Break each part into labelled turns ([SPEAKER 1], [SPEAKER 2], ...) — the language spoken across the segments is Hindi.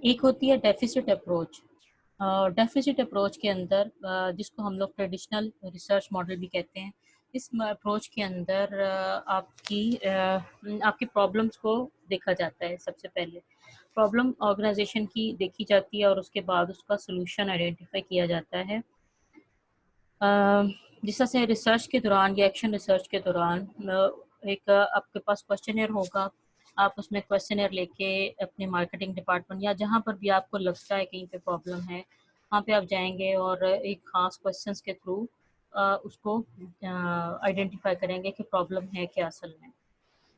[SPEAKER 1] एक होती है डेफिसिट अप्रोच। डेफिसिट अप्रोच के अंदर जिसको हम लोग ट्रेडिशनल रिसर्च मॉडल भी कहते हैं, इस अप्रोच के अंदर आपकी प्रॉब्लम्स को देखा जाता है। सबसे पहले प्रॉब्लम ऑर्गेनाइजेशन की देखी जाती है और उसके बाद उसका सोल्यूशन आइडेंटिफाई किया जाता है। जिस तरह से रिसर्च के दौरान या एक्शन रिसर्च के दौरान एक आपके पास क्वेश्चनर होगा, आप उसमें क्वेश्चनर लेके अपने मार्केटिंग डिपार्टमेंट या जहाँ पर भी आपको लगता है कहीं पे प्रॉब्लम है, वहाँ पे आप जाएंगे और एक खास क्वेश्चंस के थ्रू उसको आइडेंटिफाई करेंगे कि प्रॉब्लम है क्या असल में।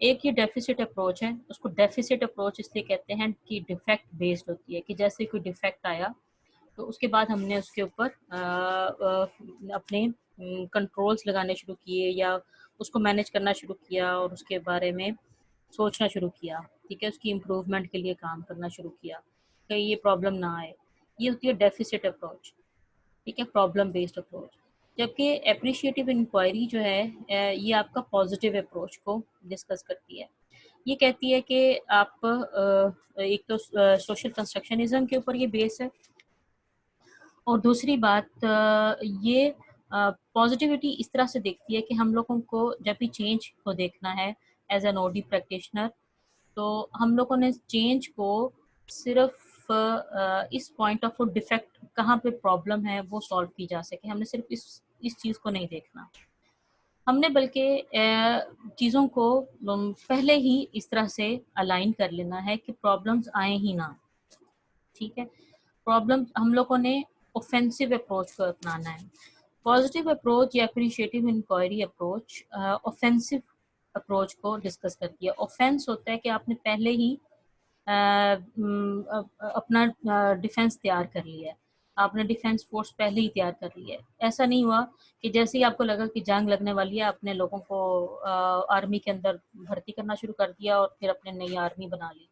[SPEAKER 1] एक ये डेफिसिट अप्रोच है, उसको डेफिसिट अप्रोच इसलिए कहते हैं कि डिफेक्ट बेस्ड होती है, कि जैसे कोई डिफेक्ट आया तो उसके बाद हमने उसके ऊपर अपने कंट्रोल्स लगाने शुरू किए या उसको मैनेज करना शुरू किया और उसके बारे में सोचना शुरू किया। ठीक है, उसकी इम्प्रूवमेंट के लिए काम करना शुरू किया कि ये प्रॉब्लम ना आए। ये होती है डेफिसिट अप्रोच। ठीक है, प्रॉब्लम बेस्ड अप्रोच। जबकि एप्रिशिएटिव इंक्वायरी जो है ये आपका पॉजिटिव अप्रोच को डिस्कस करती है। ये कहती है कि आप एक तो सोशल कंस्ट्रक्शनिज्म के ऊपर ये बेस है, और दूसरी बात ये पॉजिटिविटी इस तरह से देखती है कि हम लोगों को जब भी चेंज को देखना है एज एन ओडी प्रैक्टिशनर, तो हम लोगों ने चेंज को सिर्फ इस पॉइंट ऑफ डिफेक्ट कहाँ पे प्रॉब्लम है वो सॉल्व की जा सके, हमने सिर्फ इस चीज़ को नहीं देखना। हमने बल्कि चीज़ों को पहले ही इस तरह से अलाइन कर लेना है कि प्रॉब्लम्स आए ही ना। ठीक है, प्रॉब्लम हम लोगों ने ऑफेंसिव अप्रोच को अपनाना है। पॉजिटिव अप्रोच या appreciative inquiry approach offensive approach को डिस्कस करती है। ऑफेंस होता है कि आपने पहले ही अपना डिफेंस तैयार कर लिया है, आपने डिफेंस फोर्स पहले ही तैयार कर लिया है। ऐसा नहीं हुआ कि जैसे ही आपको लगा कि जंग लगने वाली है, आपने लोगों को आर्मी के अंदर भर्ती करना शुरू कर दिया और फिर अपने नई आर्मी बना ली।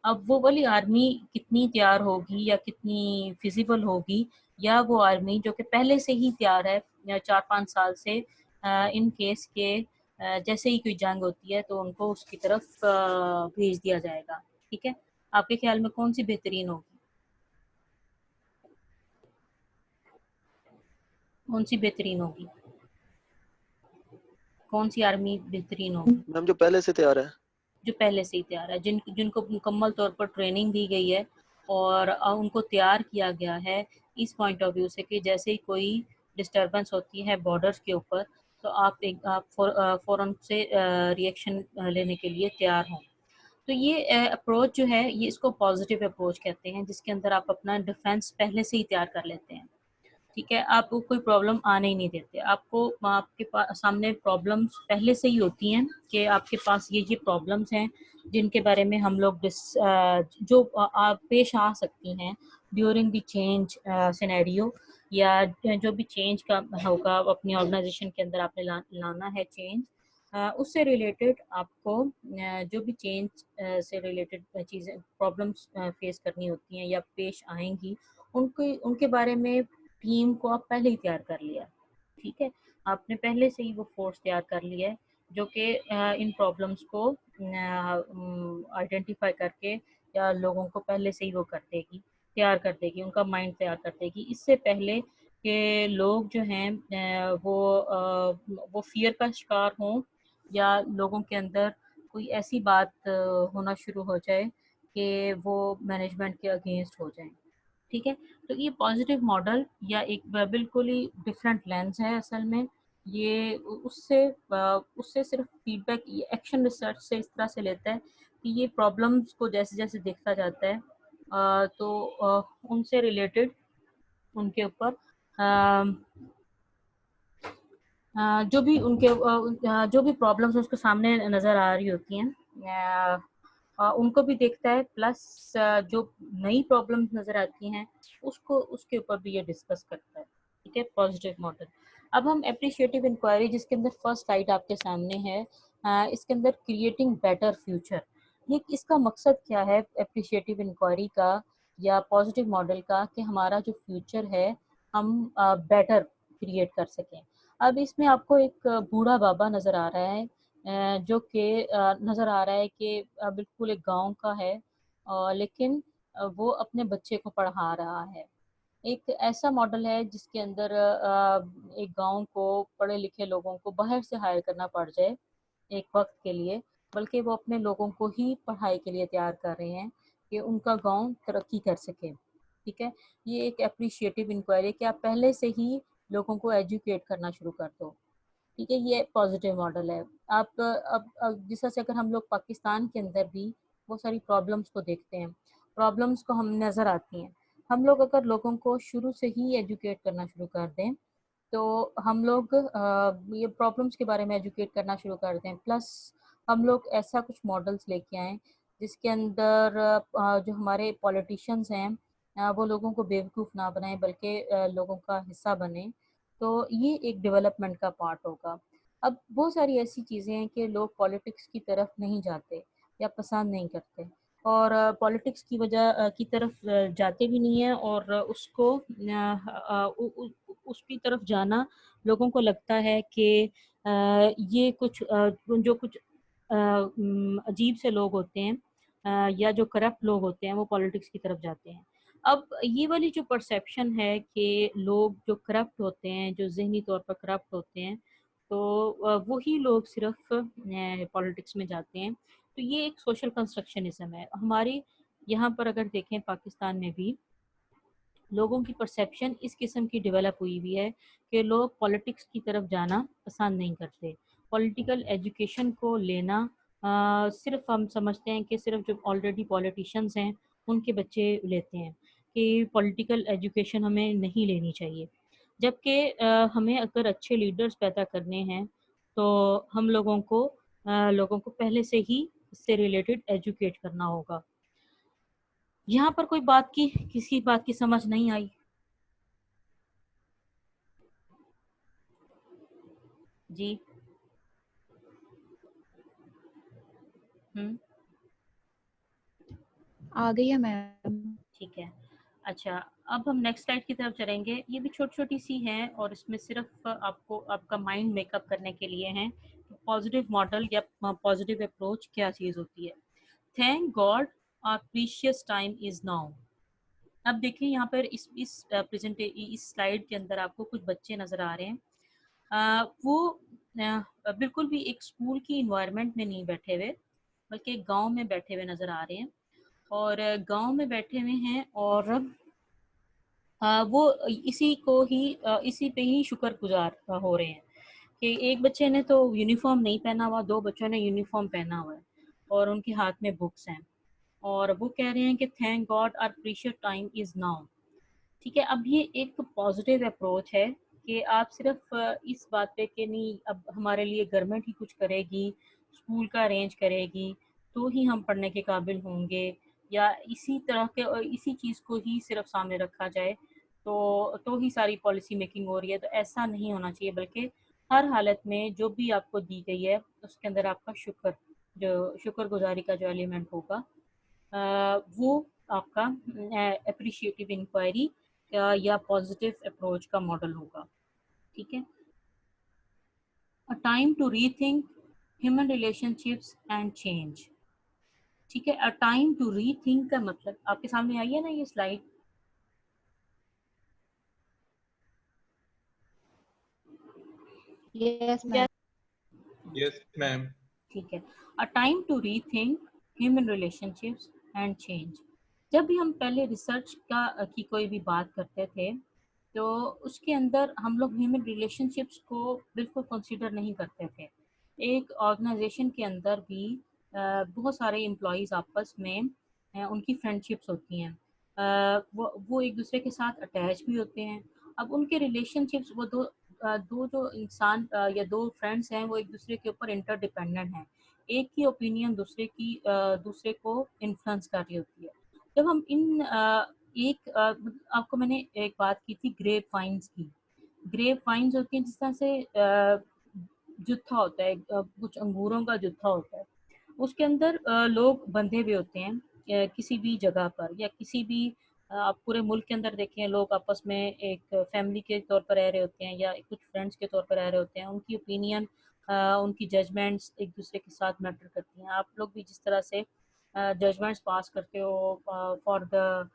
[SPEAKER 1] अब वो वाली आर्मी कितनी तैयार होगी या कितनी फिजिबल होगी, या वो आर्मी जो कि पहले से ही तैयार है या 4-5 साल से, इन केस के जैसे ही कोई जंग होती है तो उनको उसकी तरफ भेज दिया जाएगा। ठीक है, आपके ख्याल में कौन सी बेहतरीन होगी, कौन सी बेहतरीन होगी, कौन सी आर्मी बेहतरीन होगी?
[SPEAKER 2] मैम जो पहले से तैयार है।
[SPEAKER 1] जो पहले से ही तैयार है, जिनको मुकम्मल तौर पर ट्रेनिंग दी गई है और उनको तैयार किया गया है इस पॉइंट ऑफ व्यू से कि जैसे ही कोई डिस्टरबेंस होती है बॉर्डर्स के ऊपर, तो आप फ़ौरन से रिएक्शन लेने के लिए तैयार हों। तो ये अप्रोच जो है, ये इसको पॉजिटिव अप्रोच कहते हैं, जिसके अंदर आप अपना डिफेंस पहले से ही तैयार कर लेते हैं। ठीक है, आपको कोई प्रॉब्लम आने ही नहीं देते। आपको आपके सामने प्रॉब्लम्स पहले से ही होती हैं कि आपके पास ये प्रॉब्लम्स हैं जिनके बारे में हम लोग जो आप पेश आ सकती हैं ड्यूरिंग द चेंज सिनेरियो, या जो भी चेंज का होगा अपनी ऑर्गेनाइजेशन के अंदर आपने लाना है चेंज, उससे रिलेटेड आपको जो भी चेंज से रिलेटेड चीज़ें प्रॉब्लम्स फेस करनी होती हैं या पेश आएंगी, उनके उनके बारे में टीम को आप पहले ही तैयार कर लिया। ठीक है, आपने पहले से ही वो फोर्स तैयार कर लिया है जो कि इन प्रॉब्लम्स को आइडेंटिफाई करके या लोगों को पहले से ही वो कर देगी, तैयार कर देगी, उनका माइंड तैयार कर देगी इससे पहले कि लोग जो हैं वो फियर का शिकार हों या लोगों के अंदर कोई ऐसी बात होना शुरू हो जाए कि वो मैनेजमेंट के अगेंस्ट हो जाए। ठीक है, तो ये पॉजिटिव मॉडल या एक बिल्कुल ही डिफरेंट लेंस है असल में। ये उससे सिर्फ फीडबैक एक्शन रिसर्च से इस तरह से लेता है कि ये प्रॉब्लम्स को जैसे जैसे देखता जाता है उनसे रिलेटेड उनके ऊपर जो भी जो भी प्रॉब्लम्स उसके सामने नज़र आ रही होती हैं उनको भी देखता है, प्लस जो नई प्रॉब्लम्स नज़र आती हैं उसको उसके ऊपर भी ये डिस्कस करता है। ठीक है, पॉजिटिव मॉडल। अब हम एप्रिशिएटिव इंक्वायरी, जिसके अंदर फर्स्ट स्लाइड आपके सामने है, इसके अंदर क्रिएटिंग बेटर फ्यूचर, ये इसका मकसद क्या है एप्रिशिएटिव इंक्वायरी का या पॉजिटिव मॉडल का, कि हमारा जो फ्यूचर है हम बेटर क्रिएट कर सकें। अब इसमें आपको एक बूढ़ा बाबा नज़र आ रहा है, जो कि नज़र आ रहा है कि बिल्कुल एक गांव का है, लेकिन वो अपने बच्चे को पढ़ा रहा है। एक ऐसा मॉडल है जिसके अंदर एक गांव को पढ़े लिखे लोगों को बाहर से हायर करना पड़ जाए एक वक्त के लिए, बल्कि वो अपने लोगों को ही पढ़ाई के लिए तैयार कर रहे हैं कि उनका गांव तरक्की कर सके। ठीक है, ये एक अप्रिशिएटिव इंक्वायरी कि आप पहले से ही लोगों को एजुकेट करना शुरू कर दो। ठीक है, ये पॉजिटिव मॉडल है। आप अब जिस तरह से अगर हम लोग पाकिस्तान के अंदर भी बहुत सारी प्रॉब्लम्स को देखते हैं, प्रॉब्लम्स को हम नज़र आती हैं, हम लोग अगर लोगों को शुरू से ही एजुकेट करना शुरू कर दें तो हम लोग ये प्रॉब्लम्स के बारे में एजुकेट करना शुरू कर दें, प्लस हम लोग ऐसा कुछ मॉडल्स लेके आएँ जिसके अंदर जो हमारे पॉलिटिशियंस हैं वो लोगों को बेवकूफ़ ना बनाएं बल्कि लोगों का हिस्सा बने, तो ये एक डेवलपमेंट का पार्ट होगा। अब बहुत सारी ऐसी चीज़ें हैं कि लोग पॉलिटिक्स की तरफ नहीं जाते या पसंद नहीं करते, और पॉलिटिक्स की वजह की तरफ जाते भी नहीं हैं, और उसको उसकी तरफ जाना लोगों को लगता है कि ये कुछ जो कुछ अजीब से लोग होते हैं या जो करप्ट लोग होते हैं वो पॉलिटिक्स की तरफ जाते हैं। अब ये वाली जो परसेप्शन है कि लोग जो करप्ट होते हैं, जो ज़हनी तौर पर करप्ट होते हैं, तो वही लोग सिर्फ पॉलिटिक्स में जाते हैं। तो ये एक सोशल कंस्ट्रक्शनिज्म है। हमारे यहाँ पर अगर देखें पाकिस्तान में भी लोगों की परसेप्शन इस किस्म की डेवलप हुई हुई है कि लोग पॉलिटिक्स की तरफ जाना पसंद नहीं करते। पॉलिटिकल एजुकेशन को लेना सिर्फ हम समझते हैं कि सिर्फ जो ऑलरेडी पॉलिटिशियंस हैं उनके बच्चे लेते हैं, कि पॉलिटिकल एजुकेशन हमें नहीं लेनी चाहिए। जबकि हमें अगर अच्छे लीडर्स पैदा करने हैं तो हम लोगों को पहले से ही इससे रिलेटेड एजुकेट करना होगा। यहाँ पर कोई बात की किसी बात की समझ नहीं आई? जी। हुँ,
[SPEAKER 2] आ गई है मैम।
[SPEAKER 1] ठीक है। अच्छा, अब हम नेक्स्ट स्लाइड की तरफ चलेंगे। ये भी छोटी-छोटी सी हैं और इसमें सिर्फ़ आपको आपका माइंड मेकअप करने के लिए हैं कि पॉज़िटिव मॉडल या पॉज़िटिव अप्रोच क्या चीज़ होती है। Thank God our precious time is now. अब देखिए यहाँ पर इस स्लाइड के अंदर आपको कुछ बच्चे नज़र आ रहे हैं। वो बिल्कुल भी एक स्कूल की एनवायरनमेंट में नहीं बैठे हुए, बल्कि एक गाँव में बैठे हुए नज़र आ रहे हैं, और गाँव में बैठे हुए हैं, और वो इसी पे ही शुक्रगुज़ार हो रहे हैं कि एक बच्चे ने तो यूनिफ़ॉर्म नहीं पहना हुआ, 2 बच्चों ने यूनिफ़ॉर्म पहना हुआ है और उनके हाथ में बुक्स हैं, और वो कह रहे हैं कि thank God our precious time is now. ठीक है, अब ये एक पॉजिटिव अप्रोच है कि आप सिर्फ इस बात पे कि नहीं अब हमारे लिए गवर्नमेंट ही कुछ करेगी, स्कूल का अरेंज करेगी, तो ही हम पढ़ने के काबिल होंगे, या इसी तरह के इसी चीज़ को ही सिर्फ सामने रखा जाए तो ही सारी पॉलिसी मेकिंग हो रही है। तो ऐसा नहीं होना चाहिए, बल्कि हर हालत में जो भी आपको दी गई है उसके अंदर आपका जो शुक्रगुजारी का जो एलिमेंट होगा वो आपका अप्रिशिएटिव इंक्वायरी या पॉजिटिव अप्रोच का मॉडल होगा। ठीक है, a time to rethink human relationships and change. ठीक है, अ टाइम टू रीथिंक का मतलब आपके सामने आई है ना ये slide?
[SPEAKER 2] Yes ma'am.
[SPEAKER 3] Yes, ma'am.
[SPEAKER 1] ठीक है, a time to rethink human relationships and change. जब भी हम पहले रिसर्च की कोई भी बात करते थे तो उसके अंदर हम लोग ह्यूमन रिलेशनशिप्स को बिल्कुल कंसीडर नहीं करते थे। एक ऑर्गेनाइजेशन के अंदर भी बहुत सारे एम्प्लॉयज़ आपस में उनकी फ्रेंडशिप्स होती हैं, वो एक दूसरे के साथ अटैच भी होते हैं। अब उनके रिलेशनशिप्स वो दो जो इंसान या दो फ्रेंड्स हैं वो एक दूसरे के ऊपर इंटरडिपेंडेंट हैं। एक की ओपिनियन दूसरे को इन्फ्लुएंस कर रही होती है। जब हम आपको मैंने एक बात की थी ग्रेप वाइन्स की। ग्रेप वाइन्स होती हैं जिस तरह से जुत्था होता है, कुछ अंगूरों का जुत्था होता है, उसके अंदर लोग बंधे हुए होते हैं किसी भी जगह पर या किसी भी आप पूरे मुल्क के अंदर देखें, लोग आपस में एक फैमिली के तौर पर रह रहे होते हैं या कुछ फ्रेंड्स के तौर पर रह रहे होते हैं। उनकी ओपिनियन उनकी जजमेंट्स एक दूसरे के साथ मैटर करती हैं। आप लोग भी जिस तरह से जजमेंट्स पास करते हो फॉर द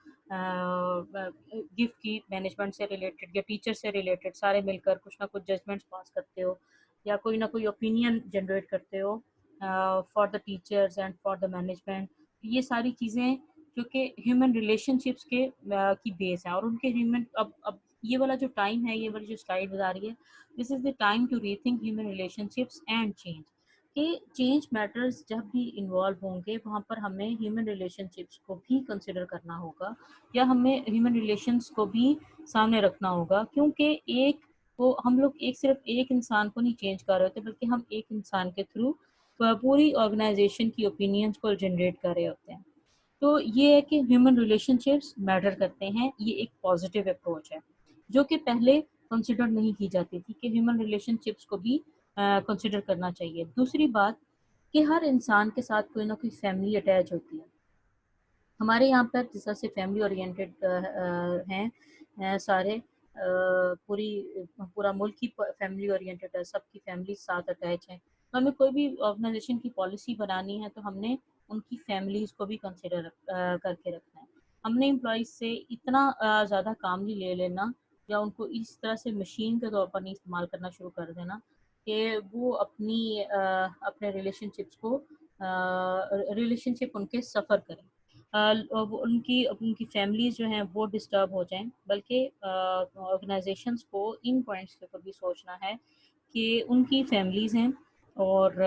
[SPEAKER 1] गिफ्ट की मैनेजमेंट से रिलेटेड या टीचर से रिलेटेड, सारे मिलकर कुछ ना कुछ जजमेंट्स पास करते हो या कोई ना कोई ओपिनियन जनरेट करते हो for the teachers and for the management. ये सारी चीज़ें जो कि ह्यूमन रिलेशनशिप्स के की बेस है, और उनके ह्यूमन अब ये वाला जो टाइम है, ये वाली जो स्लाइड बता रही है, this is the time to rethink human relationships and change. कि चेंज मैटर्स जब भी इन्वॉल्व होंगे वहाँ पर हमें ह्यूमन रिलेशनशिप्स को भी कंसिडर करना होगा, या हमें ह्यूमन रिलेशंस को भी सामने रखना होगा, क्योंकि एक वो हम लोग एक सिर्फ एक इंसान को नहीं चेंज कर रहे होते, बल्कि हम एक इंसान के थ्रू पूरी ऑर्गेनाइजेशन की ओपिनियंस को जनरेट कर रहे होते हैं। तो ये है कि ह्यूमन रिलेशनशिप्स मैटर करते हैं, ये एक पॉजिटिव अप्रोच है जो कि पहले कंसिडर नहीं की जाती थी, कि ह्यूमन रिलेशनशिप्स को भी कंसिडर करना चाहिए। दूसरी बात कि हर इंसान के साथ कोई ना कोई फैमिली अटैच होती है। हमारे यहाँ पर जिस तरह से फैमिली ओरिएंटेड हैं सारे पूरा मुल्क ही फैमिली ओरिएंटेड है, सबकी फैमिली साथ अटैच है। तो हमें कोई भी ऑर्गेनाइजेशन की पॉलिसी बनानी है तो हमने उनकी फैमिलीज़ को भी कंसिडर करके रखना है। हमने एम्प्लॉइज़ से इतना ज़्यादा काम नहीं ले लेना, या उनको इस तरह से मशीन के तौर पर नहीं इस्तेमाल करना शुरू कर देना कि वो अपने रिलेशनशिप उनके सफ़र करें। वो उनकी उनकी फैमिलीज़ जो हैं वो डिस्टर्ब हो जाएँ, बल्कि ऑर्गेनाइजेशंस को इन पॉइंट्स के ऊपर भी सोचना है कि उनकी फैमिलीज़ हैं, और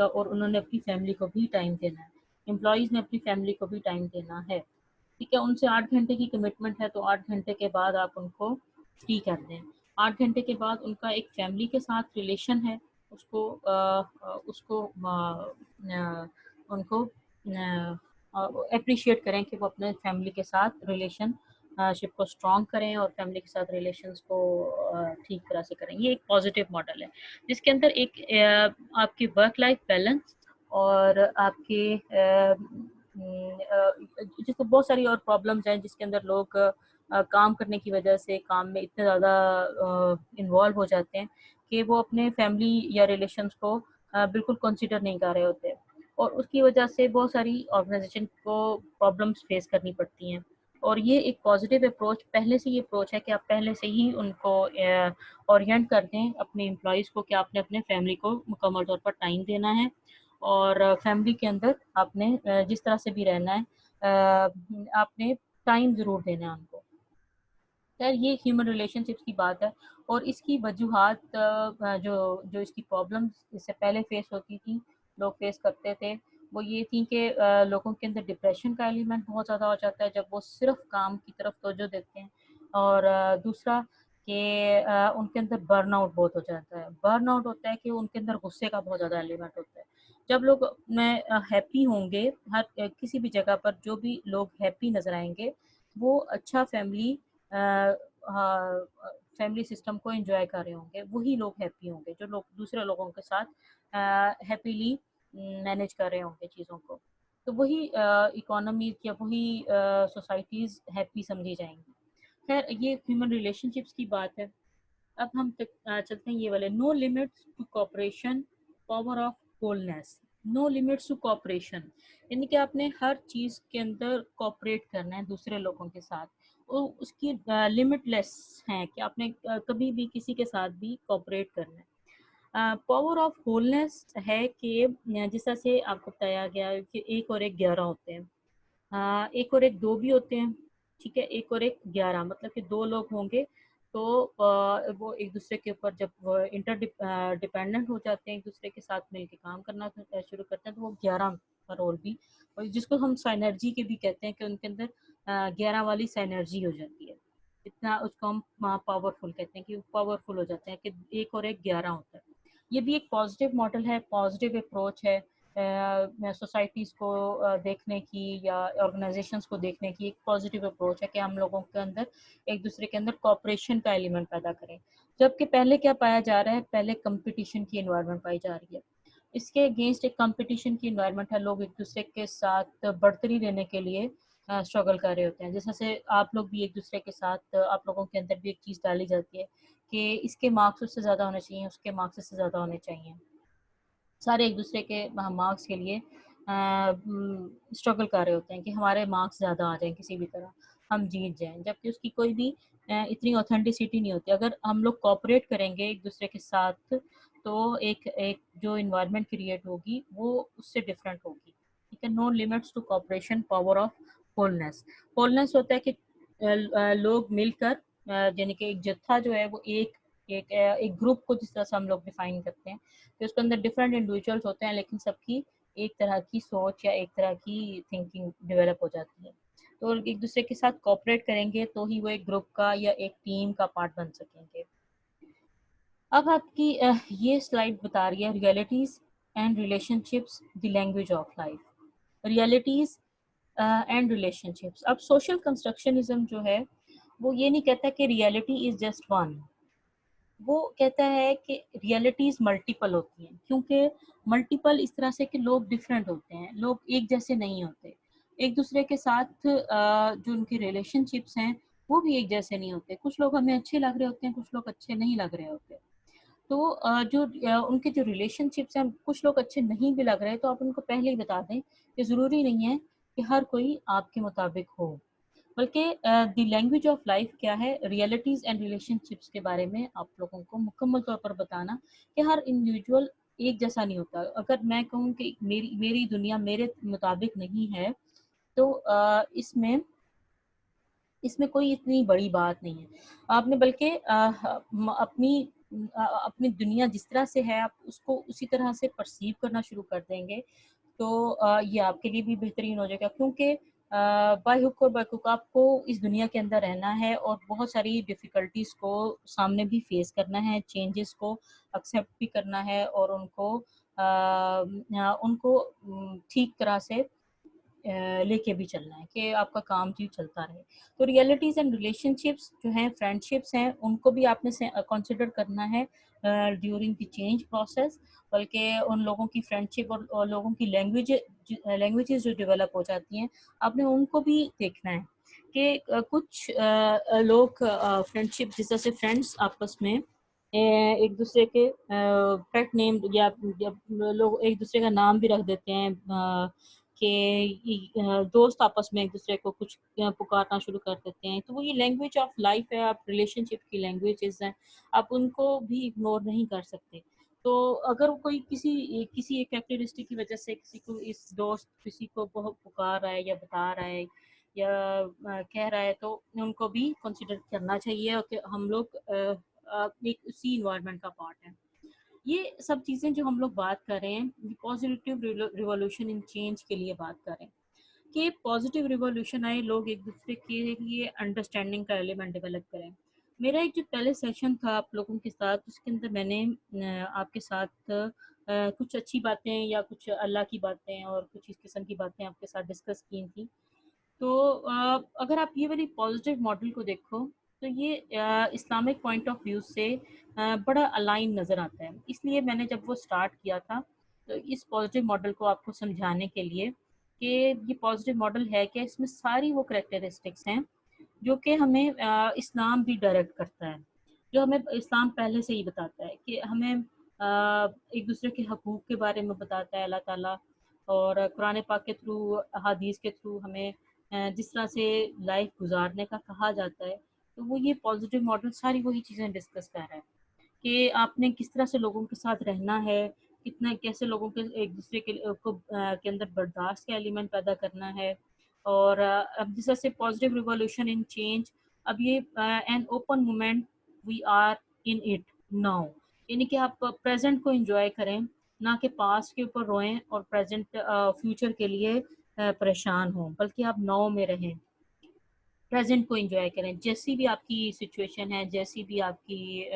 [SPEAKER 1] और उन्होंने अपनी फैमिली को भी टाइम देना है। एम्प्लॉइज़ ने अपनी फैमिली को भी टाइम देना है। ठीक है, उनसे 8 घंटे की कमिटमेंट है तो 8 घंटे के बाद आप उनको फ्री कर दें। 8 घंटे के बाद उनका एक फैमिली के साथ रिलेशन है, उसको उसको उनको एप्रिशिएट करें कि वो अपने फैमिली के साथ रिलेशनशिप को स्ट्रॉन्ग करें और फैमिली के साथ रिलेशंस को ठीक तरह से करें। ये एक पॉजिटिव मॉडल है जिसके अंदर एक आपकी वर्क लाइफ बैलेंस और आपके जिसको बहुत सारी और प्रॉब्लम्स हैं जिसके अंदर लोग काम करने की वजह से काम में इतने ज़्यादा इन्वॉल्व हो जाते हैं कि वो अपने फैमिली या रिलेशंस को बिल्कुल कंसिडर नहीं कर रहे होते, और उसकी वजह से बहुत सारी ऑर्गेनाइजेशन को प्रॉब्लम्स फेस करनी पड़ती हैं। और ये एक पॉजिटिव अप्रोच, पहले से ये अप्रोच है कि आप पहले से ही उनको ओरिएंट कर दें अपने एम्प्लॉयज़ को कि आपने अपने फैमिली को मुकम्मल तौर पर टाइम देना है, और फैमिली के अंदर आपने जिस तरह से भी रहना है आपने टाइम ज़रूर देना है उनको। खैर ये ह्यूमन रिलेशनशिप्स की बात है, और इसकी वजूहात जो जो इसकी प्रॉब्लम्स इससे पहले फेस होती थी, लोग फेस करते थे, वो ये थी कि लोगों के अंदर डिप्रेशन का एलिमेंट बहुत ज़्यादा हो जाता है जब वो सिर्फ काम की तरफ तवज्जो देते हैं, और दूसरा कि उनके अंदर बर्नआउट बहुत हो जाता है। बर्नआउट होता है कि उनके अंदर गुस्से का बहुत ज़्यादा एलिमेंट होता है। जब लोग में हैप्पी होंगे, किसी भी जगह पर जो भी लोग हैप्पी नज़र आएंगे, वो अच्छा हाँ, फैमिली सिस्टम को एंजॉय कर रहे होंगे, वही लोग हैप्पी होंगे जो लोग दूसरे लोगों के साथ हैप्पीली मैनेज कर रहे होंगे चीज़ों को। तो वही इकोनॉमी या वही सोसाइटीज़ हैप्पी समझी जाएंगी। खैर ये ह्यूमन रिलेशनशिप्स की बात है। अब हम चलते हैं ये वाले, no limits to cooperation, power of wholeness. No limits to cooperation यानी कि आपने हर चीज़ के अंदर कोऑपरेट करना है दूसरे लोगों के साथ, और उसकी लिमिटलेस है कि आपने कभी भी किसी के साथ भी कोऑपरेट करना है। पावर ऑफ होलनेस है कि जिस तरह से आपको बताया गया कि एक और एक 11 होते हैं, एक और एक 2 भी होते हैं, ठीक है? एक और एक 11 मतलब कि 2 लोग होंगे तो वो एक दूसरे के ऊपर जब वो डिपेंडेंट हो जाते हैं, एक दूसरे के साथ मिलके काम करना शुरू करते हैं, तो वो 11 का रोल भी, और जिसको हम साइनर्जी के भी कहते हैं कि उनके अंदर 11 वाली साइनर्जी हो जाती है। इतना उसको हम पावरफुल कहते हैं कि पावरफुल हो जाते हैं कि एक और एक 11 होता है। ये भी एक पॉजिटिव मॉडल है, पॉजिटिव अप्रोच है सोसाइटीज़ को देखने की या ऑर्गेनाइजेशंस को देखने की, एक पॉजिटिव अप्रोच है कि हम लोगों के अंदर एक दूसरे के अंदर कोऑपरेशन का एलिमेंट पैदा करें। जबकि पहले क्या पाया जा रहा है, पहले कंपटीशन की एनवायरनमेंट पाई जा रही है। इसके अगेंस्ट एक कंपटीशन की एनवायरनमेंट है, लोग एक दूसरे के साथ बढ़तरी लेने के लिए स्ट्रगल कर रहे होते हैं। जैसे आप लोग भी एक दूसरे के साथ आप लोगों के अंदर भी एक चीज़ डाली जाती है कि इसके मार्क्स उससे ज़्यादा होने चाहिए, उसके मार्क्स इससे ज़्यादा होने चाहिए। सारे एक दूसरे के मार्क्स के लिए स्ट्रगल कर रहे होते हैं कि हमारे मार्क्स ज़्यादा आ जाएँ किसी भी तरह, हम जीत जाएँ, जबकि उसकी कोई भी इतनी ऑथेंटिसिटी नहीं होती। अगर हम लोग कोऑपरेट करेंगे एक-दूसरे के साथ, तो एक एक जो एनवायरनमेंट क्रिएट होगी, वो उससे डिफरेंट होगी। ठीक है? No limits to cooperation, power of wholeness. Wholeness होता है कि लोग मिलकर यानी कि एक जत्था जो है वो एक ग्रुप को जिस तरह से हम लोग डिफाइन करते हैं, कि उसके अंदर डिफरेंट इंडिविजुअल्स होते हैं, लेकिन सबकी एक तरह की सोच या एक तरह की थिंकिंग डेवलप हो जाती है। तो एक दूसरे के साथ कोऑपरेट करेंगे तो ही वो एक ग्रुप का या एक टीम का पार्ट बन सकेंगे। अब आपकी ये स्लाइड बता रही है realities and relationships, the language of life. Realities and relationships. अब सोशल कंस्ट्रक्शनिज्म जो है वो ये नहीं कहता कि रियलिटी इज जस्ट वन, वो कहता है कि रियलिटीज मल्टीपल होती हैं, क्योंकि मल्टीपल इस तरह से कि लोग डिफरेंट होते हैं, लोग एक जैसे नहीं होते, एक दूसरे के साथ जो उनके रिलेशनशिप्स हैं वो भी एक जैसे नहीं होते। कुछ लोग हमें अच्छे लग रहे होते हैं, कुछ लोग अच्छे नहीं लग रहे होते। तो उनके जो रिलेशनशिप्स हैं, कुछ लोग अच्छे नहीं भी लग रहे हैं, तो आप उनको पहले ही बता दें कि ज़रूरी नहीं है कि हर कोई आपके मुताबिक हो, बल्कि द लैंग्वेज ऑफ लाइफ क्या है, रियलिटीज एंड रिलेशनशिप्स के बारे में आप लोगों को मुकम्मल तौर पर बताना कि हर इंडिविजुअल एक जैसा नहीं होता। अगर मैं कहूँ कि मेरी मेरी दुनिया मेरे मुताबिक नहीं है, तो इसमें इसमें कोई इतनी बड़ी बात नहीं है। आपने बल्कि अपनी दुनिया जिस तरह से है, आप उसको उसी तरह से परसीव करना शुरू कर देंगे, तो ये आपके लिए भी बेहतरीन हो जाएगा, क्योंकि बाय हुक और बाय क्रुक आपको इस दुनिया के अंदर रहना है और बहुत सारी डिफ़िकल्टीज़ को सामने भी फेस करना है, चेंजेस को एक्सेप्ट भी करना है और उनको ठीक तरह से लेके भी चलना है कि आपका काम भी चलता रहे। तो रियलिटीज़ एंड रिलेशनशिप्स जो हैं, फ्रेंडशिप्स हैं, उनको भी आपने कंसिडर करना है ड्यूरिंग द चेंज प्रोसेस, बल्कि उन लोगों की फ्रेंडशिप और लोगों की लैंग्वेजेस जो डेवलप हो जाती हैं, आपने उनको भी देखना है कि कुछ लोग फ्रेंडशिप जिस तरह से फ्रेंड्स आपस में एक दूसरे के पेट नेम या लोग एक दूसरे का नाम भी रख देते हैं, कि दोस्त आपस में एक दूसरे को कुछ पुकारना शुरू कर देते हैं, तो वो ये लैंग्वेज ऑफ लाइफ है, आप रिलेशनशिप की लैंग्वेजेस हैं, आप उनको भी इग्नोर नहीं कर सकते। तो अगर कोई किसी एक कैरेक्टरिस्टिक की वजह से किसी को इस दोस्त किसी को बहुत पुकार रहा है या बता रहा है या कह रहा है, तो उनको भी कंसिडर करना चाहिए और कि हम लोग एक उसी इन्वायरमेंट का पार्ट है। ये सब चीज़ें जो हम लोग बात कर रहे हैं, पॉजिटिव रिवॉल्यूशन इन चेंज के लिए बात कर रहे हैं कि पॉजिटिव रिवॉल्यूशन आए, लोग एक दूसरे के लिए अंडरस्टैंडिंग का एलिमेंट डेवलप करें। मेरा एक जो पहले सेशन था आप लोगों के साथ, उसके अंदर मैंने आपके साथ कुछ अच्छी बातें या कुछ अल्लाह की बातें और कुछ इस किस्म की बातें आपके साथ डिस्कस की थी। तो अगर आप ये वाली पॉजिटिव मॉडल को देखो, तो ये इस्लामिक पॉइंट ऑफ व्यू से बड़ा अलाइन नज़र आता है। इसलिए मैंने जब वो स्टार्ट किया था, तो इस पॉजिटिव मॉडल को आपको समझाने के लिए कि ये पॉजिटिव मॉडल है क्या, इसमें सारी वो करैक्टरिस्टिक्स हैं जो कि हमें इस्लाम भी डायरेक्ट करता है, जो हमें इस्लाम पहले से ही बताता है कि हमें एक दूसरे के हकूक़ के बारे में बताता है अल्लाह ताला, और कुरान पाक के थ्रू, हदीस के थ्रू हमें जिस तरह से लाइफ गुजारने का कहा जाता है, तो वो ये पॉजिटिव मॉडल सारी वही चीज़ें डिस्कस कर रहा है कि आपने किस तरह से लोगों के साथ रहना है, कितना कैसे लोगों के एक दूसरे के अंदर बर्दाश्त का एलिमेंट पैदा करना है। और अब जिस तरह से पॉजिटिव रिवॉल्यूशन इन चेंज, अब ये an open moment, we are in it now, यानी कि आप प्रेजेंट को एंजॉय करें, ना कि पास्ट के ऊपर रोएं और प्रेजेंट फ्यूचर के लिए परेशान हों, बल्कि आप नाउ में रहें, प्रेजेंट को एंजॉय करें। जैसी भी आपकी सिचुएशन है, जैसी भी आपकी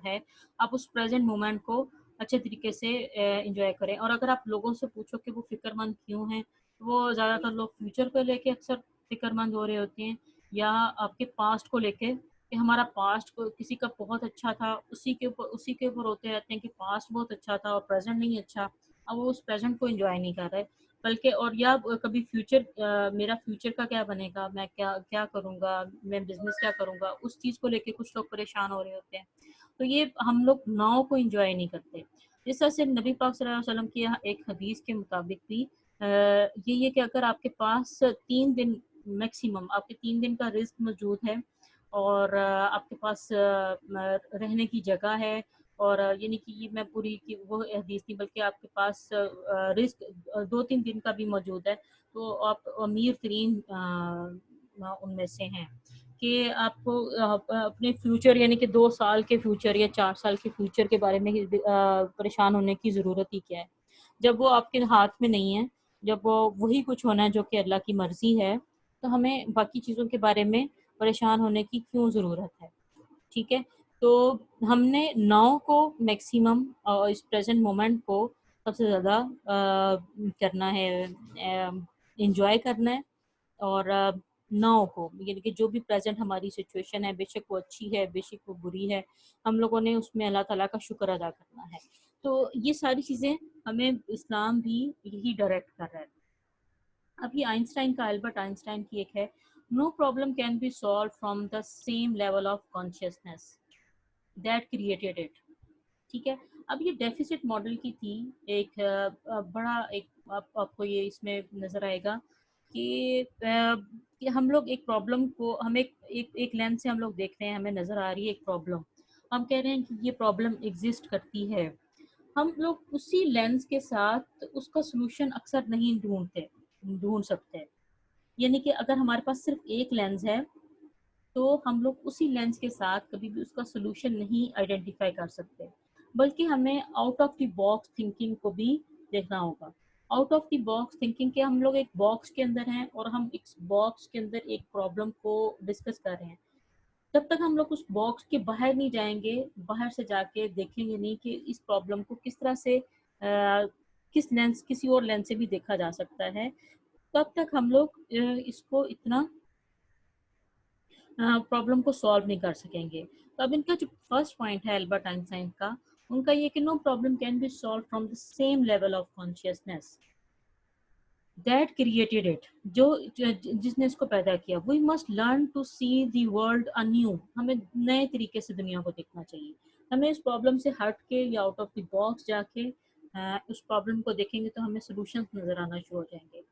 [SPEAKER 1] है, आप उस प्रेजेंट मोमेंट को अच्छे तरीके से एंजॉय करें। और अगर आप लोगों से पूछो कि वो फ़िक्रमंद क्यों हैं, तो वो ज़्यादातर लोग फ्यूचर को लेके अक्सर फ़िक्रमंद हो रहे होते हैं, या आपके पास्ट को लेके कि हमारा पास्ट को किसी का बहुत अच्छा था, उसी के ऊपर होते रहते हैं कि पास्ट बहुत अच्छा था और प्रेजेंट नहीं अच्छा। अब वो उस प्रेजेंट को एंजॉय नहीं कर रहे, बल्कि और या कभी फ्यूचर, मेरा फ्यूचर का क्या बनेगा, मैं क्या क्या करूँगा, मैं बिज़नेस क्या करूँगा, उस चीज़ को लेके कुछ लोग परेशान हो रहे होते हैं। तो ये हम लोग नाउ को एंजॉय नहीं करते। जिस तरह से नबी पाक सल्लल्लाहु अलैहि वसल्लम की एक हदीस के मुताबिक भी ये कि अगर आपके पास 3 दिन मैक्सिमम आपके 3 दिन का रिस्क मौजूद है और आपके पास रहने की जगह है और यानी कि ये मैं पूरी की वो हदीस नहीं बल्कि आपके पास रिस्क 2-3 दिन का भी मौजूद है, तो आप अमीर तरीन उनमें से हैं कि आपको अपने फ्यूचर यानी कि 2 साल के फ्यूचर या 4 साल के फ्यूचर के बारे में परेशान होने की ज़रूरत ही क्या है, जब वो आपके हाथ में नहीं है, जब वो वही कुछ होना है जो कि अल्लाह की मर्जी है, तो हमें बाकी चीज़ों के बारे में परेशान होने की क्यों ज़रूरत है। ठीक है, तो हमने नाउ को मैक्सिमम इस प्रेजेंट मोमेंट को सबसे ज़्यादा करना है, इंजॉय करना है और नाउ को यानी कि जो भी प्रेजेंट हमारी सिचुएशन है, बेशक वो अच्छी है, बेशक वो बुरी है, हम लोगों ने उसमें अल्लाह ताला का शुक्र अदा करना है। तो ये सारी चीज़ें हमें इस्लाम भी यही डायरेक्ट कर रहा है। अभी आइंस्टाइन का एल्बर्ट आइंस्टाइन की एक है, no problem can be solve from the same level of consciousness that created it. ठीक है, अब ये डेफिसिट मॉडल की थी एक बड़ा एक आपको ये इसमें नजर आएगा कि हम लोग एक प्रॉब्लम को हम एक लेंस से हम लोग देख रहे हैं, हमें नजर आ रही है एक प्रॉब्लम, हम कह रहे हैं कि ये प्रॉब्लम एग्जिस्ट करती है, हम लोग उसी लेंस के साथ उसका सोल्यूशन अक्सर नहीं ढूंढ सकते। यानी कि अगर हमारे पास सिर्फ एक लेंस है तो हम लोग उसी लेंस के साथ कभी भी उसका सोल्यूशन नहीं आइडेंटिफाई कर सकते, बल्कि हमें out of the box thinking को भी देखना होगा। Out of the box thinking के हम लोग एक बॉक्स के अंदर हैं और हम इस बॉक्स के अंदर एक प्रॉब्लम को डिस्कस कर रहे हैं, तब तक हम लोग उस बॉक्स के बाहर नहीं जाएंगे, बाहर से जाके देखेंगे नहीं कि इस प्रॉब्लम को किस तरह से किस लेंस किसी और लेंस से भी देखा जा सकता है, तब तक हम लोग इसको इतना प्रॉब्लम को सॉल्व नहीं कर सकेंगे। तो अब इनका जो फर्स्ट पॉइंट है एल्बर्ट आइंस्टाइन का, उनका ये कि no problem can be solve from the same level of consciousness that created it, जिसने इसको पैदा किया। We must learn to see the world anew, हमें नए तरीके से दुनिया को देखना चाहिए। हमें इस प्रॉब्लम से हट के या आउट ऑफ द बॉक्स जाके उस प्रॉब्लम को देखेंगे तो हमें सोल्यूशन नजर आना शुरू हो जाएंगे।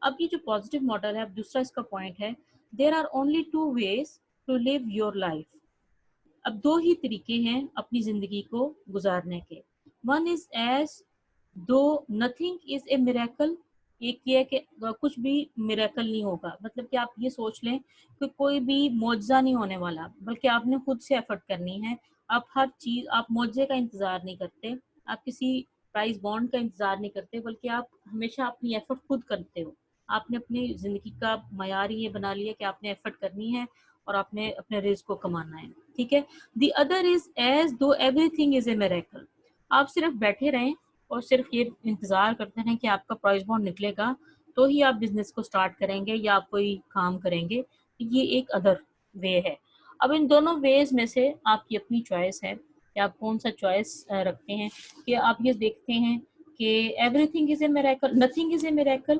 [SPEAKER 1] अब ये जो पॉजिटिव मॉडल है, अब दूसरा इसका पॉइंट है, there are only two ways to live your life. अब दो ही तरीके हैं अपनी जिंदगी को गुजारने के। वन इज एज दो नथिंग इज ए मिरेकल, एक ये है कि कुछ भी मिरेकल नहीं होगा, मतलब कि आप ये सोच लें कि कोई भी मौजज़ा नहीं होने वाला, बल्कि आपने खुद से एफर्ट करनी है। आप हर चीज़, आप मौजज़े का इंतज़ार नहीं करते, आप किसी प्राइस बॉन्ड का इंतज़ार नहीं करते, बल्कि आप हमेशा अपनी एफर्ट खुद करते हो। आपने अपनी ज़िंदगी का मयार ये बना लिया कि आपने एफर्ट करनी है और आपने अपने रिस्क को कमाना है। ठीक है, द अदर इज एज दो एवरीथिंग इज ए मिरेकल। आप सिर्फ बैठे रहें और सिर्फ ये इंतज़ार करते रहें कि आपका प्राइस बॉन्ड निकलेगा तो ही आप बिजनेस को स्टार्ट करेंगे या आप कोई काम करेंगे। ये एक अदर वे है। अब इन दोनों वेज में से आपकी अपनी चॉइस है कि आप कौन सा चॉइस रखते हैं। कि आप ये देखते हैं कि everything is a miracle, nothing is a miracle.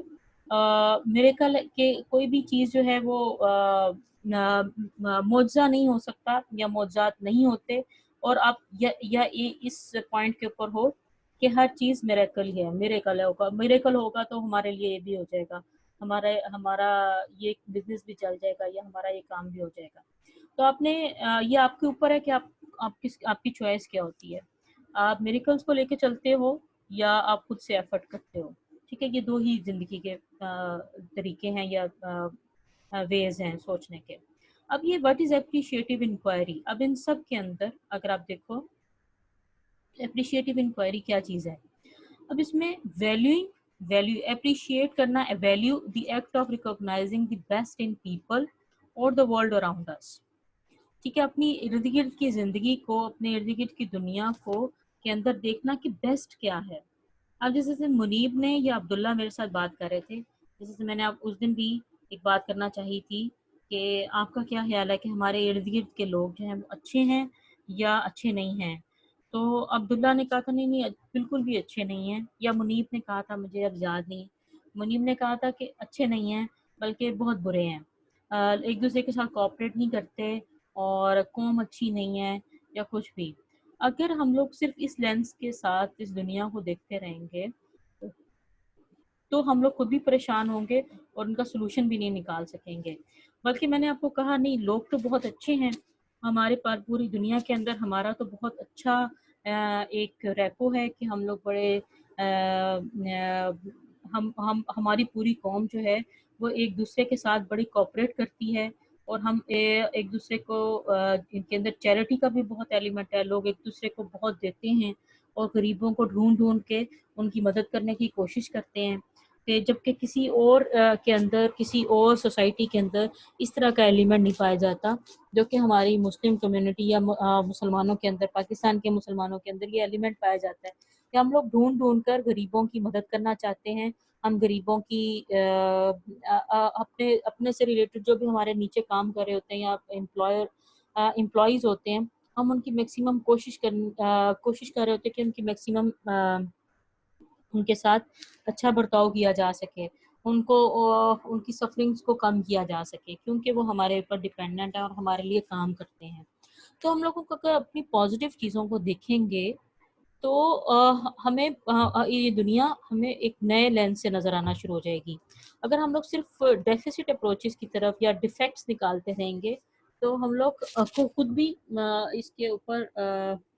[SPEAKER 1] Miracle के कोई भी चीज़ जो है वो मुआवजा नहीं हो सकता या मुआवजात नहीं होते, और आप या इस पॉइंट के ऊपर हो कि हर चीज़ मिरेकल ही है, मिरेकल होगा तो हमारे लिए ये भी हो जाएगा, हमारा हमारा ये बिजनेस भी चल जाएगा या हमारा ये काम भी हो जाएगा। तो आपने ये आपके ऊपर है कि आपकी चॉइस क्या होती है। आप मिरेकल्स को लेके चलते हो या आप खुद से एफर्ट करते हो। ठीक है, ये दो ही जिंदगी के तरीके हैं या वेज हैं सोचने के। अब ये व्हाट इज एप्रिशिएटिव इंक्वायरी, अब इन सब के अंदर अगर आप देखो एप्रिशिएटिव इंक्वायरी क्या चीज़ है। अब इसमें वैल्यू एप्रिशिएट करना, value the act of recognising the best in people और द वर्ल्ड अराउंड अस। ठीक है, अपनी इर्द गिर्द की जिंदगी को, अपने इर्द गिर्द की दुनिया को के अंदर देखना कि बेस्ट क्या है। अब जैसे मुनीब ने या अब्दुल्ला मेरे साथ बात कर रहे थे, जैसे मैंने आप उस दिन भी एक बात करना चाही थी कि आपका क्या ख्याल है कि हमारे इर्द गिर्द के लोग जो हैं वो अच्छे हैं या अच्छे नहीं हैं। तो अब्दुल्ला ने कहा था नहीं नहीं बिल्कुल भी अच्छे नहीं हैं, या मुनीब ने कहा था, मुझे अब याद नहीं, मुनीब ने कहा था कि अच्छे नहीं हैं बल्कि बहुत बुरे हैं, एक दूसरे के साथ कोऑपरेट नहीं करते और कौम अच्छी नहीं है या कुछ भी। अगर हम लोग सिर्फ इस लेंस के साथ इस दुनिया को देखते रहेंगे तो हम लोग खुद भी परेशान होंगे और उनका सोल्यूशन भी नहीं निकाल सकेंगे। बल्कि मैंने आपको कहा नहीं, लोग तो बहुत अच्छे हैं हमारे पास, पूरी दुनिया के अंदर हमारा तो बहुत अच्छा एक रैपो है कि हम लोग बड़े हम हमारी पूरी कौम जो है वो एक दूसरे के साथ बड़ी कोऑपरेट करती है। और हम एक दूसरे को इनके अंदर चैरिटी का भी बहुत एलिमेंट है, लोग एक दूसरे को बहुत देते हैं और गरीबों को ढूंढ ढूंढ के उनकी मदद करने की कोशिश करते हैं। जबकि किसी और के अंदर, किसी और सोसाइटी के अंदर इस तरह का एलिमेंट नहीं पाया जाता, जो कि हमारी मुस्लिम कम्युनिटी या मुसलमानों के अंदर, पाकिस्तान के मुसलमानों के अंदर ये एलिमेंट पाया जाता है कि हम लोग ढूंढ ढूंढ कर गरीबों की मदद करना चाहते हैं। हम गरीबों की अपने अपने से रिलेटेड जो भी हमारे नीचे काम कर रहे होते हैं या एम्प्लॉयज होते हैं, हम उनकी मैक्सिमम कोशिश कर रहे होते हैं कि उनकी मैक्सिमम उनके साथ अच्छा बर्ताव किया जा सके, उनको उनकी सफरिंग्स को कम किया जा सके, क्योंकि वो हमारे ऊपर डिपेंडेंट है और हमारे लिए काम करते हैं। तो हम लोगों को अगर अपनी पॉजिटिव चीज़ों को देखेंगे तो हमें ये दुनिया हमें एक नए लेंस से नज़र आना शुरू हो जाएगी। अगर हम लोग सिर्फ डेफिसिट अप्रोचेस की तरफ या डिफेक्ट्स निकालते रहेंगे तो हम लोग को खुद भी इसके ऊपर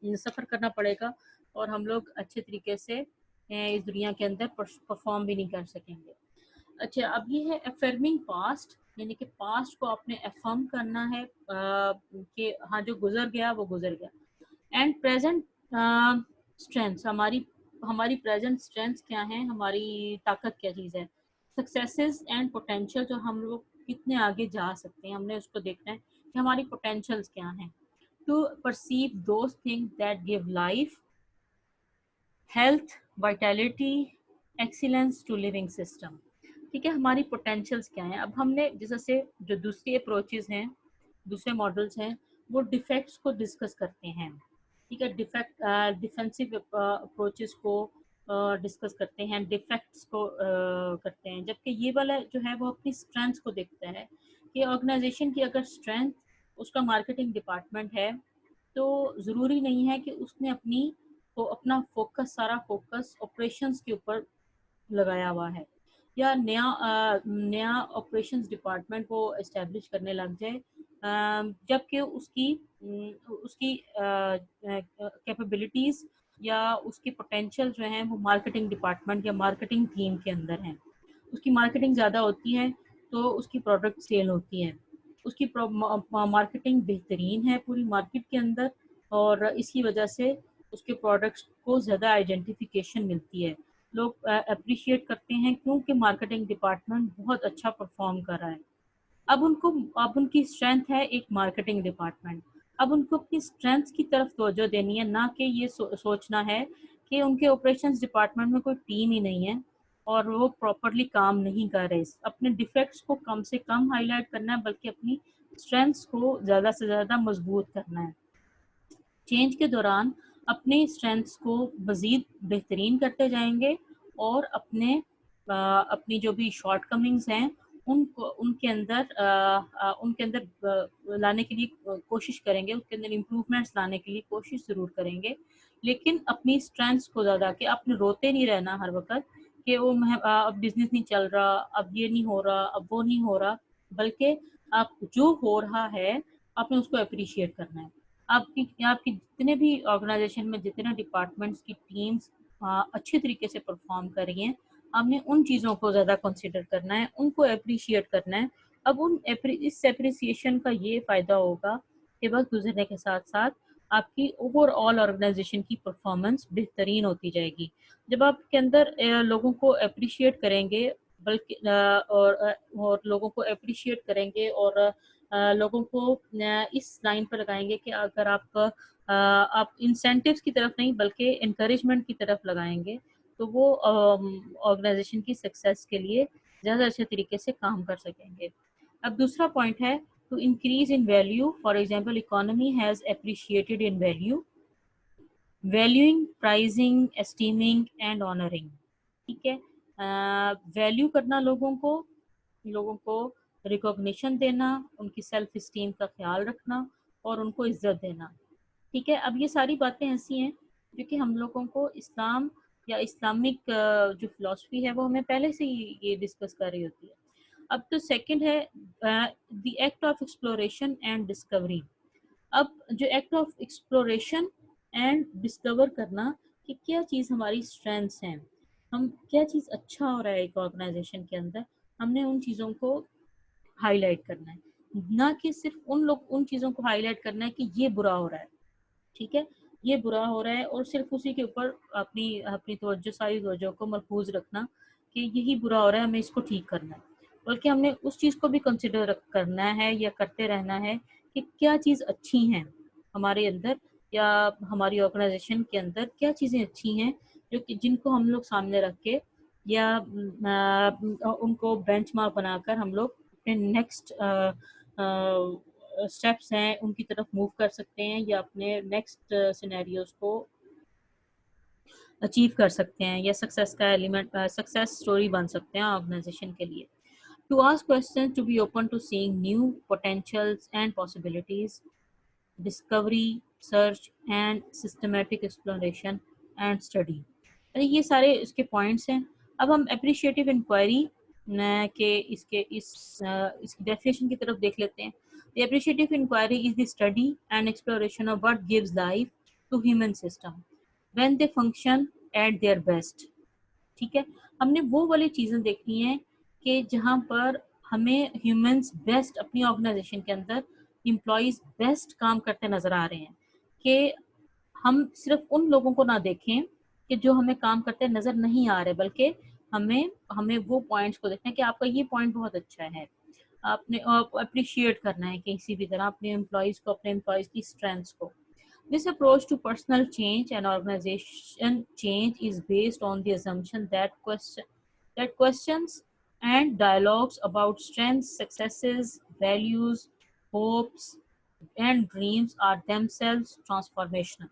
[SPEAKER 1] सफ़र करना पड़ेगा और हम लोग अच्छे तरीके से इस दुनिया के अंदर परफॉर्म भी नहीं कर सकेंगे। अच्छा, अब ये है अफर्मिंग पास्ट, यानी कि पास्ट को आपने अफर्म करना है कि हाँ जो गुजर गया वो गुजर गया। एंड प्रेजेंट स्ट्रेंथ्स, हमारी हमारी प्रेजेंट स्ट्रेंथ्स क्या हैं, हमारी ताकत क्या चीज़ है, सक्सेसेस एंड पोटेंशियल, जो हम लोग कितने आगे जा सकते हैं, हमने उसको देखना है कि हमारी पोटेंशियल्स क्या हैं। To perceive those things that give life, health, vitality, excellence to living system. ठीक है, हमारी पोटेंशियल्स क्या हैं। अब हमने जैसे जो दूसरी अप्रोचेस हैं, दूसरे मॉडल्स हैं, वो डिफेक्ट्स को डिस्कस करते हैं। ठीक है, डिफेंसिव अप्रोचेस को डिस्कस करते हैं, डिफेक्ट्स को करते हैं, जबकि ये वाला जो है वो अपनी स्ट्रेंथ को देखता है कि ऑर्गेनाइजेशन की अगर स्ट्रेंथ उसका मार्केटिंग डिपार्टमेंट है तो ज़रूरी नहीं है कि उसने अपना फोकस, सारा फोकस ऑपरेशंस के ऊपर लगाया हुआ है या नया ऑपरेशंस डिपार्टमेंट को एस्टेब्लिश करने लग जाए, जबकि उसकी कैपेबिलिटीज़ या उसकी पोटेंशियल जो है वो मार्केटिंग डिपार्टमेंट या मार्केटिंग टीम के अंदर हैं। उसकी मार्केटिंग ज़्यादा होती है तो उसकी प्रोडक्ट सेल होती है, उसकी मार्केटिंग बेहतरीन है पूरी मार्केट के अंदर और इसकी वजह से उसके प्रोडक्ट्स को ज़्यादा आइडेंटिफिकेशन मिलती है, लोग अप्रिशिएट करते हैं क्योंकि मार्केटिंग डिपार्टमेंट बहुत अच्छा परफॉर्म कर रहा है। अब उनकी स्ट्रेंथ है एक मार्केटिंग डिपार्टमेंट, अब उनको अपनी स्ट्रेंथ की तरफ तवज्जो देनी है, ना कि ये सोचना है कि उनके ऑपरेशंस डिपार्टमेंट में कोई टीम ही नहीं है और वो प्रॉपरली काम नहीं कर रहे। अपने डिफेक्ट्स को कम से कम हाईलाइट करना है बल्कि अपनी स्ट्रेंथ्स को ज़्यादा से ज़्यादा मजबूत करना है। चेंज के दौरान अपने स्ट्रेंथ्स को मज़ीद बेहतरीन करते जाएंगे और अपनी जो भी शॉर्ट कमिंग्स हैं उनको उनके अंदर लाने के लिए कोशिश करेंगे, उसके अंदर इम्प्रूवमेंट्स लाने के लिए कोशिश ज़रूर करेंगे, लेकिन अपनी स्ट्रेंथ्स को ज़्यादा कि आपने रोते नहीं रहना हर वक्त कि अब बिजनेस नहीं चल रहा, अब ये नहीं हो रहा, अब वो नहीं हो रहा, बल्कि आप जो हो रहा है आपने उसको अप्रिशिएट करना है। आपकी जितने भी ऑर्गेनाइजेशन में जितने डिपार्टमेंट्स की टीम्स अच्छे तरीके से परफॉर्म कर रही हैं, आपने उन चीज़ों को ज़्यादा कंसिडर करना है, उनको अप्रिशिएट करना है। अब इस अप्रिसिएशन का ये फ़ायदा होगा कि वक्त गुजरने के साथ साथ आपकी ओवरऑल ऑर्गेनाइजेशन की परफॉर्मेंस बेहतरीन होती जाएगी। जब आपके अंदर लोगों को अप्रिशिएट करेंगे, बल्कि और लोगों को अप्रिशिएट करेंगे और लोगों को इस लाइन पर लगाएंगे कि अगर आप इंसेंटिव्स की तरफ नहीं बल्कि इनकरेजमेंट की तरफ लगाएंगे तो वो ऑर्गेनाइजेशन की सक्सेस के लिए ज़्यादा अच्छे तरीके से काम कर सकेंगे। अब दूसरा पॉइंट है to increase in value, for example economy has appreciated in value, valuing, pricing, esteeming and honouring. ठीक है, वैल्यू करना लोगों को रिकॉग्निशन देना, उनकी सेल्फ इस्टीम का ख्याल रखना और उनको इज्जत देना। ठीक है, अब ये सारी बातें ऐसी हैं जो कि हम लोगों को इस्लाम या इस्लामिक जो फिलॉसफी है वो हमें पहले से ही ये डिस्कस कर रही होती है। अब तो सेकंड है the act of exploration and discovery. अब जो act of exploration and discover करना कि क्या चीज़ हमारी स्ट्रेंथ्स हैं, हम क्या चीज़ अच्छा हो रहा है एक ऑर्गेनाइजेशन के अंदर, हमने उन चीज़ों को हाईलाइट करना है, ना कि सिर्फ उन चीज़ों को हाईलाइट करना है कि ये बुरा हो रहा है, ठीक है, ये बुरा हो रहा है और सिर्फ उसी के ऊपर अपनी अपनी तवज्जो सारी तवज्जो को मरकूज रखना कि यही बुरा हो रहा है, हमें इसको ठीक करना है, बल्कि हमने उस चीज़ को भी कंसिडर करना है या करते रहना है कि क्या चीज़ अच्छी हैं हमारे अंदर या हमारी ऑर्गेनाइजेशन के अंदर, क्या चीज़ें अच्छी हैं जो कि जिनको हम लोग सामने रख के या उनको बेंचमार्क बनाकर हम लोग अपने नेक्स्ट स्टेप्स हैं उनकी तरफ मूव कर सकते हैं या अपने नेक्स्ट सिनेरियोज को अचीव कर सकते हैं या सक्सेस का एलिमेंट सक्सेस स्टोरी बन सकते हैं ऑर्गेनाइजेशन के लिए। To ask question, to be open to seeing new potentials and possibilities, discovery, search and systematic exploration and study. ये सारे इसके पॉइंट्स हैं। अब हम अप्रिशिएटिव इंक्वायरी के इसकी डेफिनेशन की तरफ देख लेते हैं। The appreciative inquiry is the study and exploration of what gives life to human system when they function at their best। ठीक है, हमने वो वाली चीज़ें देखनी है कि जहाँ पर हमें ह्यूमंस बेस्ट अपनी ऑर्गेनाइजेशन के अंदर एम्प्लॉयज बेस्ट काम करते नजर आ रहे हैं, कि हम सिर्फ उन लोगों को ना देखें कि जो हमें काम करते नजर नहीं आ रहे, बल्कि हमें हमें वो पॉइंट्स को देखना है कि आपका ये पॉइंट बहुत अच्छा है, आपने अप्रिशिएट करना है किसी भी तरह अपने एम्प्लॉयज को, अपने एम्प्लॉयज की स्ट्रेंथ्स को। This approach to personal change and organization change is based on the assumption that questions and dialogues about strengths, successes, values, hopes, and dreams are themselves transformational।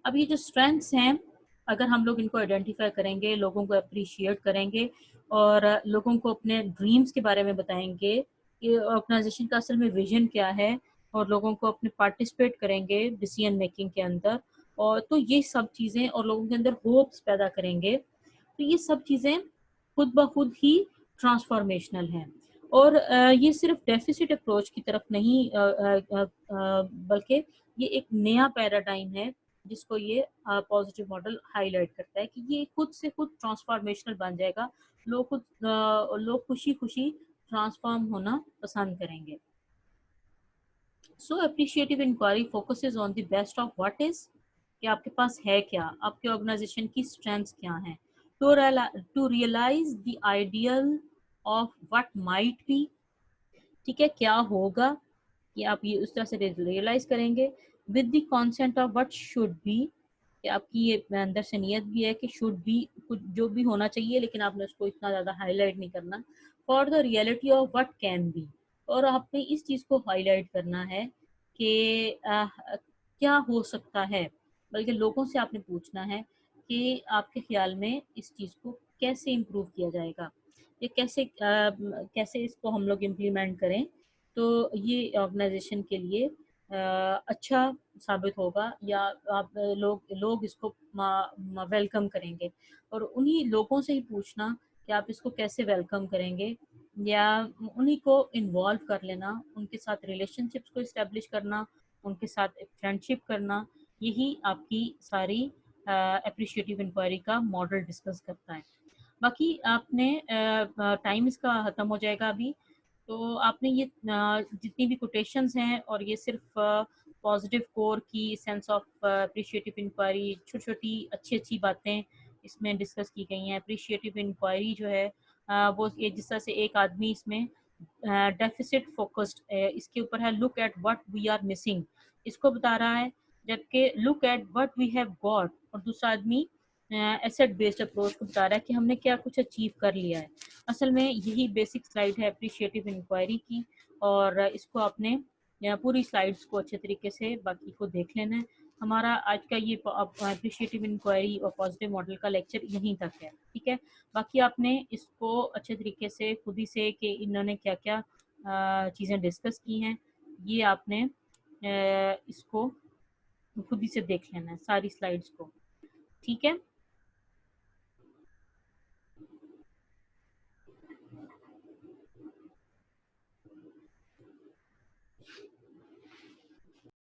[SPEAKER 1] अब ये जो स्ट्रेंथ्स हैं, अगर हम लोग इनको आइडेंटिफाई करेंगे, लोगों को अप्रिशिएट करेंगे और लोगों को अपने ड्रीम्स के बारे में बताएंगे कि ऑर्गेनाइजेशन का असल में विजन क्या है, और लोगों को अपने पार्टिसिपेट करेंगे डिसीजन मेकिंग के अंदर, और तो ये सब चीज़ें और लोगों के अंदर होप्स पैदा करेंगे, तो ये सब चीज़ें खुद ब खुद ही ट्रांसफॉर्मेशनल हैं। और ये सिर्फ डेफिसिट अप्रोच की तरफ नहीं बल्कि ये एक नया पैराडाइम है जिसको ये पॉजिटिव मॉडल हाईलाइट करता है कि ये खुद से खुद ट्रांसफॉर्मेशनल बन जाएगा। लोग खुशी खुशी ट्रांसफॉर्म होना पसंद करेंगे। So appreciative inquiry focuses on the best of what is, कि आपके पास है क्या, आपके ऑर्गेनाइजेशन की स्ट्रेंथ्स क्या हैं, to realise the ideal of what might be, ठीक है, क्या होगा, कि आप ये उस तरह से रियलाइज करेंगे with the consent of what should be, कि आपकी ये अंदर से नियत भी है कि शुड बी कुछ जो भी होना चाहिए, लेकिन आपने उसको इतना ज़्यादा हाईलाइट नहीं करना, for the reality of what can be, और आपने इस चीज़ को हाईलाइट करना है कि क्या हो सकता है, बल्कि लोगों से आपने पूछना है कि आपके ख्याल में इस चीज़ को कैसे इम्प्रूव किया जाएगा, ये कैसे इसको हम लोग इम्प्लीमेंट करें तो ये ऑर्गेनाइजेशन के लिए अच्छा साबित होगा, या आप लोग इसको वेलकम करेंगे, और उन्हीं लोगों से ही पूछना कि आप इसको कैसे वेलकम करेंगे, या उन्हीं को इन्वॉल्व कर लेना, उनके साथ रिलेशनशिप्स को इस्टेब्लिश करना, उनके साथ एक फ्रेंडशिप करना, यही आपकी सारी अप्रिशिएटिव इंक्वायरी का मॉडल डिस्कस करता है। बाकी आपने टाइम इसका ख़त्म हो जाएगा अभी, तो आपने ये जितनी भी कोटेशंस हैं और ये सिर्फ पॉजिटिव कोर की सेंस ऑफ अप्रिशिएटिव इंक्वायरी, छोटी छोटी अच्छी अच्छी बातें इसमें डिस्कस की गई हैं। अप्रिशिएटिव इंक्वायरी जो है वो ये जिस तरह से एक आदमी इसमें डेफिसिट फोकस्ड इसके ऊपर है, look at what we are missing, इसको बता रहा है, जबकि look at what we have got, और दूसरा आदमी एसेट बेस्ड अप्रोच को बता रहा है कि हमने क्या कुछ अचीव कर लिया है। असल में यही बेसिक स्लाइड है अप्रिशिएटिव इंक्वायरी की, और इसको आपने पूरी स्लाइड्स को अच्छे तरीके से बाकी को देख लेना है। हमारा आज का ये अप्रिशिएटिव इंक्वायरी और पॉजिटिव मॉडल का लेक्चर यहीं तक है, ठीक है। बाकी आपने इसको अच्छे तरीके से खुद ही से कि इन्होंने क्या क्या चीज़ें डिस्कस की हैं, ये आपने इसको खुद ही से देख लेना है सारी स्लाइड्स को, ठीक है।